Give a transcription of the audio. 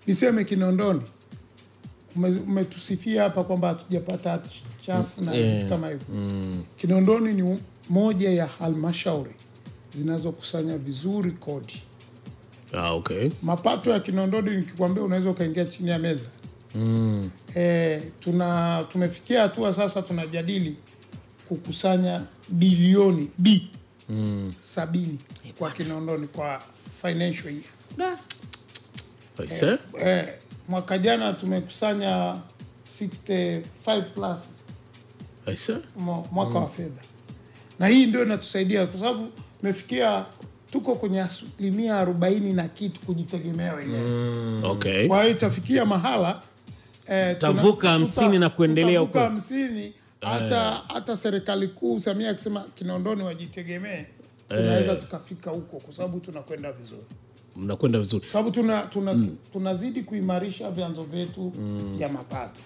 niseme Kinondoni umetusifia hapa kwamba hatujapata chafu na vitu kama hivyo. Kinondoni ni moja ya halmashauri zinazokusanya vizuri kodi. Okay. Mapato ya Kinondoni nikikwambia unaweza ukaingia chini ya meza. Tumefikia hatua sasa tunajadili kukusanya bilioni 70 kwa Kinondoni kwa financial year. Mwaka jana tumekusanya 65 plus. Mwaka wa fedha. Na hii ndio inatusaidia kwa sababu tumefikia tuko kwenye 40% na kitu kujitegemea wenyewe. Okay. Kwa hiyo itafikia mahala tavuka 50 na kuendelea huko. 50 hata serikali kuu Samia akisema Kinondoni wajitegemee, tunaweza tukafika huko kwa sababu tunakwenda vizuri. Mnakwenda vizuri. Sababu tunazidi kuimarisha vyanzo vyetu vya mapato.